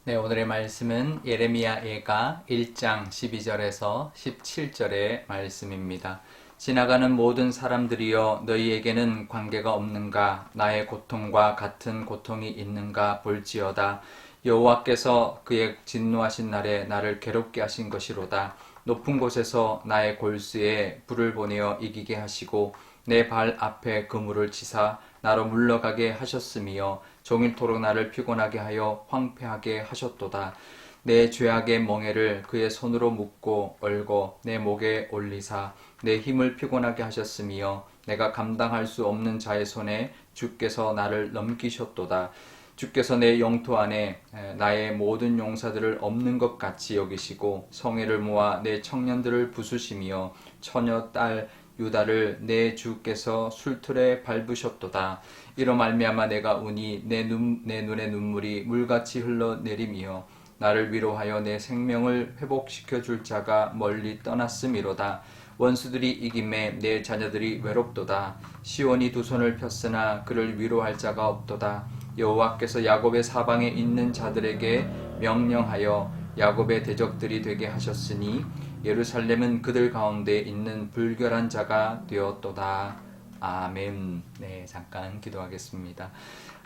네, 오늘의 말씀은 예레미야 예가 1장 12절에서 17절의 말씀입니다. 지나가는 모든 사람들이여 너희에게는 관계가 없는가? 나의 고통과 같은 고통이 있는가 볼지어다. 여호와께서 그의 진노하신 날에 나를 괴롭게 하신 것이로다. 높은 곳에서 나의 골수에 불을 보내어 이기게 하시고 내 발 앞에 그물을 치사 나로 물러가게 하셨으며 종일토록 나를 피곤하게 하여 황폐하게 하셨도다. 내 죄악의 멍에를 그의 손으로 묶고 얼고 내 목에 올리사 내 힘을 피곤하게 하셨으며 내가 감당할 수 없는 자의 손에 주께서 나를 넘기셨도다. 주께서 내 영토 안에 나의 모든 용사들을 없는 것 같이 여기시고 성회를 모아 내 청년들을 부수시며 처녀 딸 유다를 내 주께서 술틀에 밟으셨도다. 이로 말미암아 내가 우니 내 눈에 눈물이 물같이 흘러내리며 나를 위로하여 내 생명을 회복시켜 줄 자가 멀리 떠났음이로다. 원수들이 이김에 내 자녀들이 외롭도다. 시온이 두 손을 폈으나 그를 위로할 자가 없도다. 여호와께서 야곱의 사방에 있는 자들에게 명령하여 야곱의 대적들이 되게 하셨으니 예루살렘은 그들 가운데 있는 불결한 자가 되었도다. 아멘. 네, 잠깐 기도하겠습니다.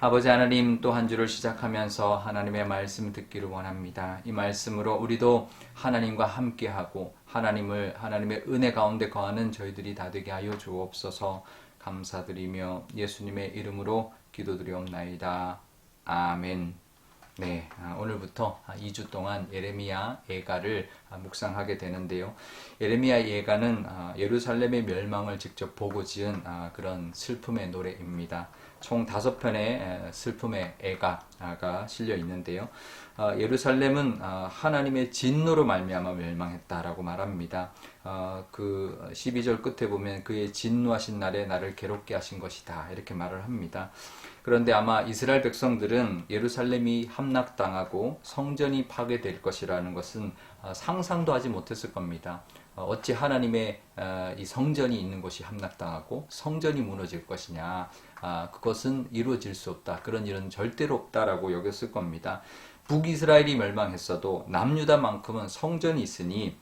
아버지 하나님, 또 한 주를 시작하면서 하나님의 말씀 듣기를 원합니다. 이 말씀으로 우리도 하나님과 함께하고 하나님의 은혜 가운데 거하는 저희들이 다 되게 하여 주옵소서. 감사드리며 예수님의 이름으로 기도드리옵나이다. 아멘. 네, 오늘부터 2주 동안 예레미야 예가를 묵상하게 되는데요. 예레미야 예가는 예루살렘의 멸망을 직접 보고 지은 그런 슬픔의 노래입니다. 총 5편의 슬픔의 예가가 실려 있는데요. 예루살렘은 하나님의 진노로 말미암아 멸망했다라고 말합니다. 그 12절 끝에 보면 그의 진노하신 날에 나를 괴롭게 하신 것이다 이렇게 말을 합니다. 그런데 아마 이스라엘 백성들은 예루살렘이 함락당하고 성전이 파괴될 것이라는 것은 상상도 하지 못했을 겁니다. 어찌 하나님의 이 성전이 있는 곳이 함락당하고 성전이 무너질 것이냐, 그것은 이루어질 수 없다, 그런 일은 절대로 없다라고 여겼을 겁니다. 북이스라엘이 멸망했어도 남유다만큼은 성전이 있으니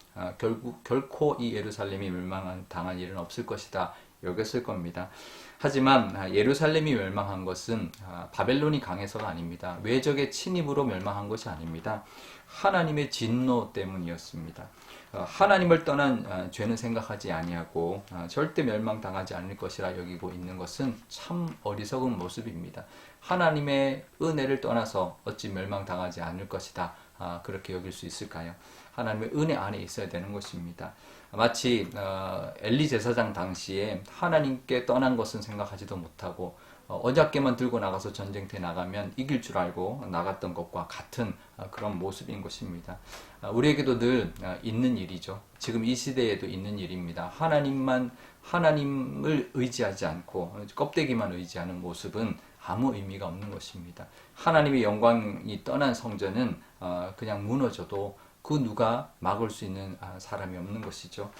결코 이 예루살렘이 멸망당할 일은 없을 것이다 여겼을 겁니다. 하지만 예루살렘이 멸망한 것은 바벨론이 강해서가 아닙니다. 외적의 침입으로 멸망한 것이 아닙니다. 하나님의 진노 때문이었습니다. 하나님을 떠난 죄는 생각하지 아니하고 절대 멸망당하지 않을 것이라 여기고 있는 것은 참 어리석은 모습입니다. 하나님의 은혜를 떠나서 어찌 멸망당하지 않을 것이다, 그렇게 여길 수 있을까요? 하나님의 은혜 안에 있어야 되는 것입니다. 마치 엘리 제사장 당시에 하나님께 떠난 것은 생각하지도 못하고 언약궤만 들고 나가서 전쟁터에 나가면 이길 줄 알고 나갔던 것과 같은 그런 모습인 것입니다. 우리에게도 늘 있는 일이죠. 지금 이 시대에도 있는 일입니다. 하나님을 의지하지 않고 껍데기만 의지하는 모습은 아무 의미가 없는 것입니다. 하나님의 영광이 떠난 성전은 그냥 무너져도 그 누가 막을 수 있는 사람이 없는 것이죠.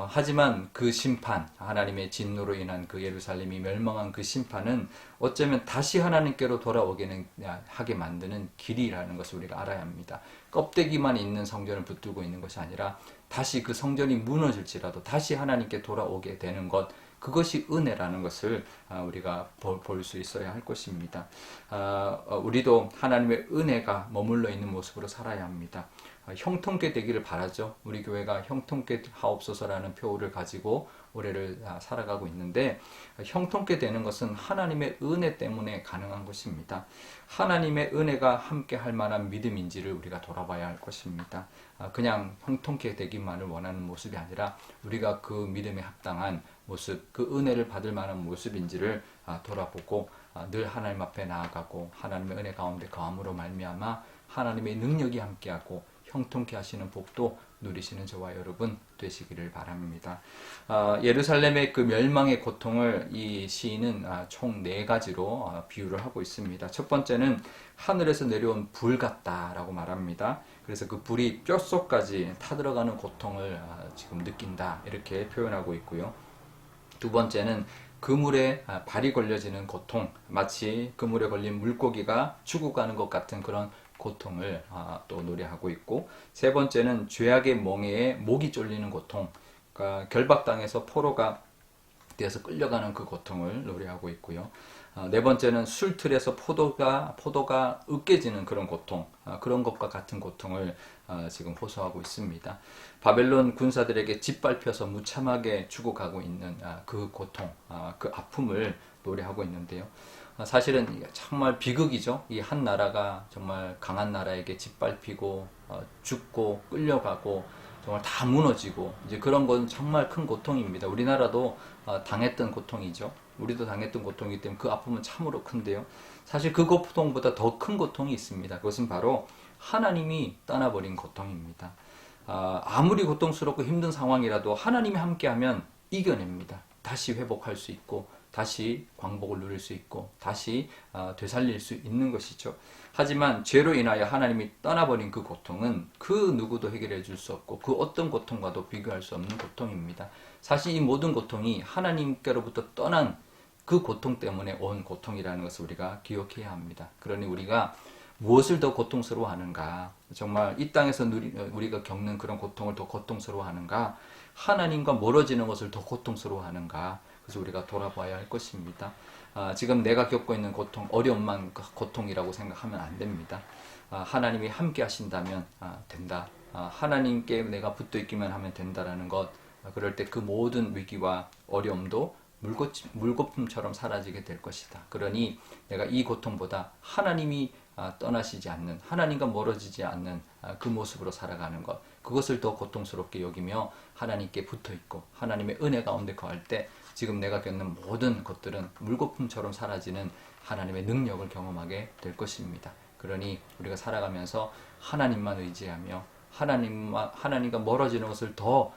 하지만 그 심판, 하나님의 진노로 인한 그 예루살렘이 멸망한 그 심판은 어쩌면 다시 하나님께로 돌아오게 하게 만드는 길이라는 것을 우리가 알아야 합니다. 껍데기만 있는 성전을 붙들고 있는 것이 아니라 다시 그 성전이 무너질지라도 다시 하나님께 돌아오게 되는 것, 그것이 은혜라는 것을 우리가 볼 수 있어야 할 것입니다. 우리도 하나님의 은혜가 머물러 있는 모습으로 살아야 합니다. 형통케 되기를 바라죠. 우리 교회가 형통케 하옵소서라는 표를 가지고 올해를 살아가고 있는데, 형통케 되는 것은 하나님의 은혜 때문에 가능한 것입니다. 하나님의 은혜가 함께 할 만한 믿음인지를 우리가 돌아봐야 할 것입니다. 그냥 형통케 되기만을 원하는 모습이 아니라 우리가 그 믿음에 합당한 모습, 그 은혜를 받을 만한 모습인지를 돌아보고 늘 하나님 앞에 나아가고 하나님의 은혜 가운데 거함으로 말미암아 하나님의 능력이 함께하고 형통케 하시는 복도 누리시는 저와 여러분 되시기를 바랍니다. 예루살렘의 그 멸망의 고통을 이 시인은 총 4가지로 비유를 하고 있습니다. 첫 번째는 하늘에서 내려온 불 같다라고 말합니다. 그래서 그 불이 뼛속까지 타들어가는 고통을 지금 느낀다 이렇게 표현하고 있고요. 두 번째는 그물에 발이 걸려지는 고통, 마치 그물에 걸린 물고기가 죽어가는 것 같은 그런 고통을 또 노래하고 있고, 세 번째는 죄악의 멍에에 목이 쫄리는 고통, 그러니까 결박당해서 포로가 되어서 끌려가는 그 고통을 노래하고 있고요. 네 번째는 술틀에서 포도가 으깨지는 그런 고통, 그런 것과 같은 고통을 지금 호소하고 있습니다. 바벨론 군사들에게 짓밟혀서 무참하게 죽어가고 있는 그 고통, 그 아픔을 노래하고 있는데요. 사실은 정말 비극이죠. 이 한 나라가 정말 강한 나라에게 짓밟히고 죽고 끌려가고 정말 다 무너지고, 이제 그런 건 정말 큰 고통입니다. 우리나라도 당했던 고통이죠. 우리도 당했던 고통이기 때문에 그 아픔은 참으로 큰데요. 사실 그 고통보다 더 큰 고통이 있습니다. 그것은 바로 하나님이 떠나버린 고통입니다. 아무리 고통스럽고 힘든 상황이라도 하나님이 함께하면 이겨냅니다. 다시 회복할 수 있고, 다시 광복을 누릴 수 있고, 다시 되살릴 수 있는 것이죠. 하지만 죄로 인하여 하나님이 떠나버린 그 고통은 그 누구도 해결해 줄 수 없고, 그 어떤 고통과도 비교할 수 없는 고통입니다. 사실 이 모든 고통이 하나님께로부터 떠난 그 고통 때문에 온 고통이라는 것을 우리가 기억해야 합니다. 그러니 우리가 무엇을 더 고통스러워하는가? 정말 이 땅에서 우리가 겪는 그런 고통을 더 고통스러워하는가? 하나님과 멀어지는 것을 더 고통스러워하는가? 그래서 우리가 돌아봐야 할 것입니다. 지금 내가 겪고 있는 고통, 어려움만 고통이라고 생각하면 안 됩니다. 하나님이 함께 하신다면 된다. 하나님께 내가 붙어 있기만 하면 된다라는 것. 그럴 때 그 모든 위기와 어려움도 물거품처럼 사라지게 될 것이다. 그러니 내가 이 고통보다 하나님이 떠나시지 않는, 하나님과 멀어지지 않는 그 모습으로 살아가는 것, 그것을 더 고통스럽게 여기며 하나님께 붙어있고 하나님의 은혜 가운데 거할 때 지금 내가 겪는 모든 것들은 물거품처럼 사라지는 하나님의 능력을 경험하게 될 것입니다. 그러니 우리가 살아가면서 하나님만 의지하며 하나님과 멀어지는 것을 더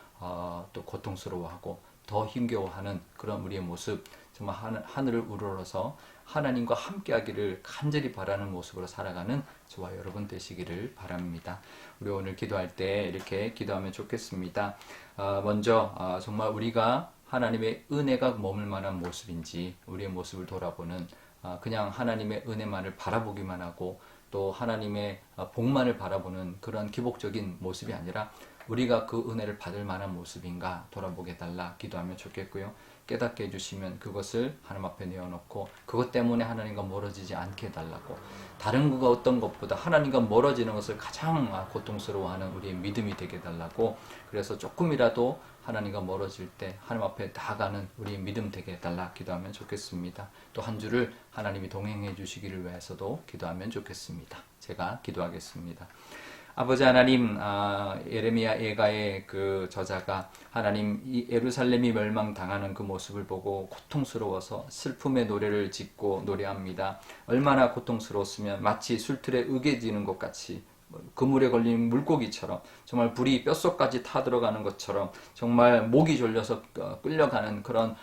또 고통스러워하고 더 힘겨워하는 그런 우리의 모습, 정말 하늘을 우러러서 하나님과 함께하기를 간절히 바라는 모습으로 살아가는 저와 여러분 되시기를 바랍니다. 우리 오늘 기도할 때 이렇게 기도하면 좋겠습니다. 먼저 정말 우리가 하나님의 은혜가 머물 만한 모습인지 우리의 모습을 돌아보는, 그냥 하나님의 은혜만을 바라보기만 하고 또 하나님의 복만을 바라보는 그런 기복적인 모습이 아니라 우리가 그 은혜를 받을 만한 모습인가 돌아보게 해달라 기도하면 좋겠고요. 깨닫게 해주시면 그것을 하나님 앞에 내어놓고 그것 때문에 하나님과 멀어지지 않게 해달라고, 다른 그가 어떤 것보다 하나님과 멀어지는 것을 가장 고통스러워하는 우리의 믿음이 되게 해달라고, 그래서 조금이라도 하나님과 멀어질 때 하나님 앞에 나아가는 우리의 믿음 되게 해달라 기도하면 좋겠습니다. 또 한 주를 하나님이 동행해 주시기를 위해서도 기도하면 좋겠습니다. 제가 기도하겠습니다. 아버지 하나님, 예레미야 예가의 그 저자가 하나님 이 예루살렘이 멸망당하는 그 모습을 보고 고통스러워서 슬픔의 노래를 짓고 노래합니다. 얼마나 고통스러웠으면 마치 술틀에 으개지는 것 같이, 그물에 걸린 물고기처럼, 정말 불이 뼛속까지 타들어가는 것처럼, 정말 목이 졸려서 끌려가는 그런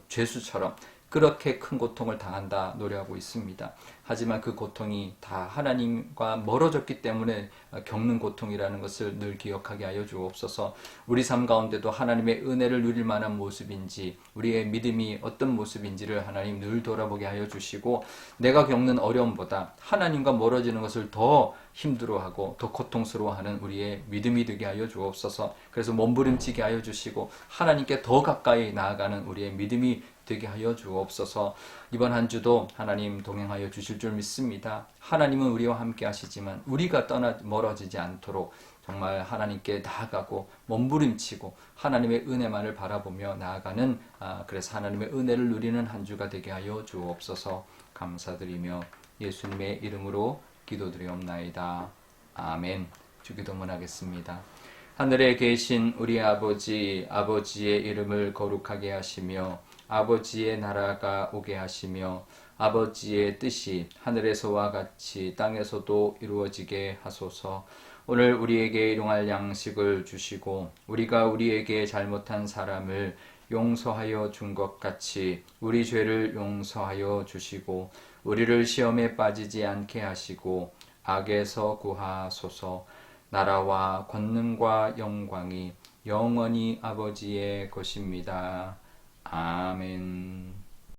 죄수처럼 그렇게 큰 고통을 당한다 노래하고 있습니다. 하지만 그 고통이 다 하나님과 멀어졌기 때문에 겪는 고통이라는 것을 늘 기억하게 하여 주옵소서. 우리 삶 가운데도 하나님의 은혜를 누릴 만한 모습인지 우리의 믿음이 어떤 모습인지를 하나님 늘 돌아보게 하여 주시고, 내가 겪는 어려움보다 하나님과 멀어지는 것을 더 힘들어하고 더 고통스러워하는 우리의 믿음이 되게 하여 주옵소서. 그래서 몸부림치게 하여 주시고 하나님께 더 가까이 나아가는 우리의 믿음이 되게 하여 주옵소서. 이번 한 주도 하나님 동행하여 주실 줄 믿습니다. 하나님은 우리와 함께 하시지만 우리가 멀어지지 않도록 정말 하나님께 나아가고 몸부림치고 하나님의 은혜만을 바라보며 나아가는, 그래서 하나님의 은혜를 누리는 한 주가 되게 하여 주옵소서. 감사드리며 예수님의 이름으로 기도드리옵나이다. 아멘. 주기도문 하겠습니다. 하늘에 계신 우리 아버지, 아버지의 이름을 거룩하게 하시며 아버지의 나라가 오게 하시며 아버지의 뜻이 하늘에서와 같이 땅에서도 이루어지게 하소서. 오늘 우리에게 일용할 양식을 주시고 우리가 우리에게 잘못한 사람을 용서하여 준 것 같이 우리 죄를 용서하여 주시고 우리를 시험에 빠지지 않게 하시고 악에서 구하소서. 나라와 권능과 영광이 영원히 아버지의 것입니다. 아멘.